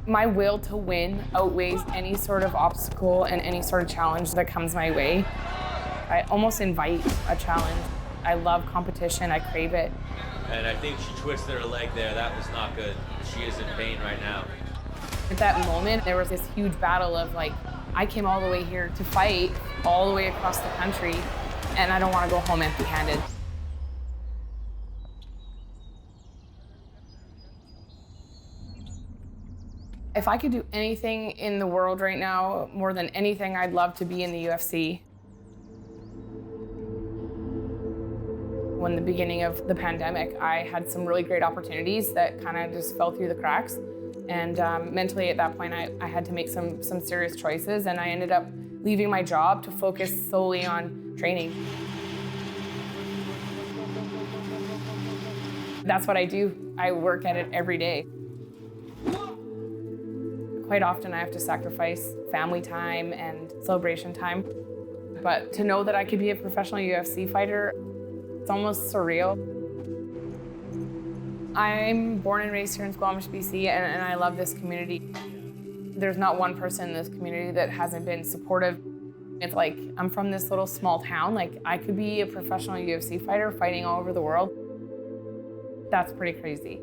My will to win outweighs any sort of obstacle and any sort of challenge that comes my way. I almost invite a challenge. I love competition, I crave it. And I think she twisted her leg there. That was not good. She is in pain right now. At that moment, there was this huge battle of like, I came all the way here to fight all the way across the country, and I don't want to go home empty-handed. If I could do anything in the world right now, more than anything, I'd love to be in the UFC. When the beginning of the pandemic, I had some really great opportunities that kind of just fell through the cracks. And mentally at that point, I had to make some serious choices, and I ended up leaving my job to focus solely on training. That's what I do. I work at it every day. Quite often I have to sacrifice family time and celebration time. But to know that I could be a professional UFC fighter, it's almost surreal. I'm born and raised here in Squamish, BC, and I love this community. There's not one person in this community that hasn't been supportive. It's like, I'm from this little small town. Like, I could be a professional UFC fighter fighting all over the world. That's pretty crazy.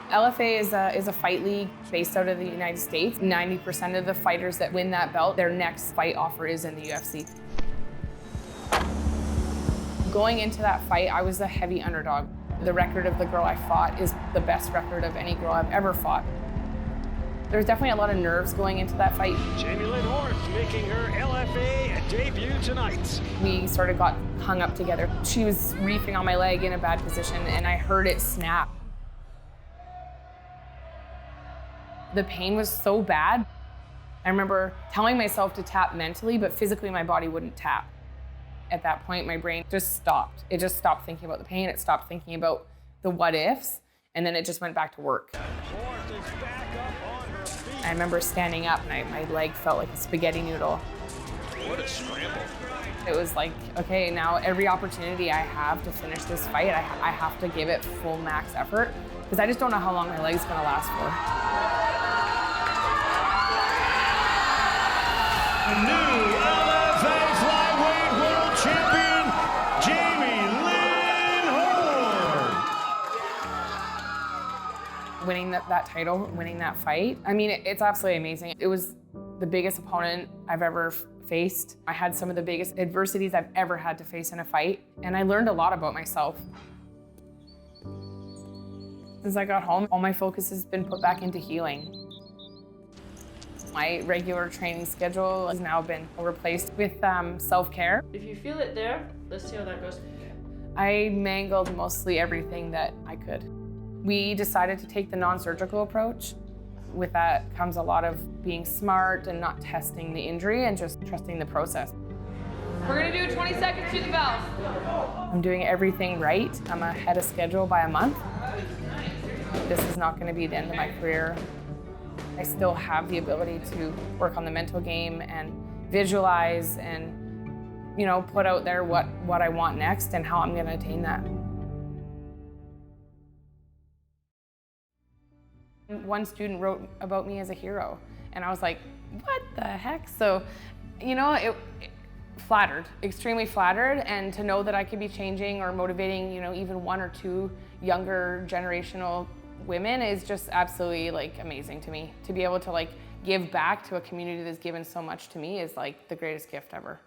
LFA is a fight league based out of the United States. 90% of the fighters that win that belt, their next fight offer is in the UFC. Going into that fight, I was a heavy underdog. The record of the girl I fought is the best record of any girl I've ever fought. There's definitely a lot of nerves going into that fight. Jamey-Lyn Horth making her LFA debut tonight. We sort of got hung up together. She was reefing on my leg in a bad position, and I heard it snap. The pain was so bad. I remember telling myself to tap mentally, but physically my body wouldn't tap. At that point, my brain just stopped. It just stopped thinking about the pain. It stopped thinking about the what ifs, and then it just went back to work. Horth is back up on her feet. I remember standing up, and my leg felt like a spaghetti noodle. What a scramble. It was like, okay, now every opportunity I have to finish this fight, I have to give it full max effort, because I just don't know how long my leg's gonna last for. The new LFA flyweight world champion, Jamey-Lyn Horth. Winning that title, winning that fight, I mean, it's absolutely amazing. It was the biggest opponent I've ever faced. I had some of the biggest adversities I've ever had to face in a fight, and I learned a lot about myself. Since I got home, all my focus has been put back into healing. My regular training schedule has now been replaced with self-care. If you feel it there, let's see how that goes. I mangled mostly everything that I could. We decided to take the non-surgical approach. With that comes a lot of being smart and not testing the injury and just trusting the process. We're gonna do 20 seconds to the bell. I'm doing everything right. I'm ahead of schedule by a month. This is not gonna be the end of my career. I still have the ability to work on the mental game and visualize and, you know, put out there what I want next and how I'm gonna attain that. One student wrote about me as a hero, and I was like, what the heck? So, you know, flattered, extremely flattered, and to know that I could be changing or motivating, you know, even one or two younger generational women is just absolutely like amazing to me. To be able to like give back to a community that's given so much to me is like the greatest gift ever.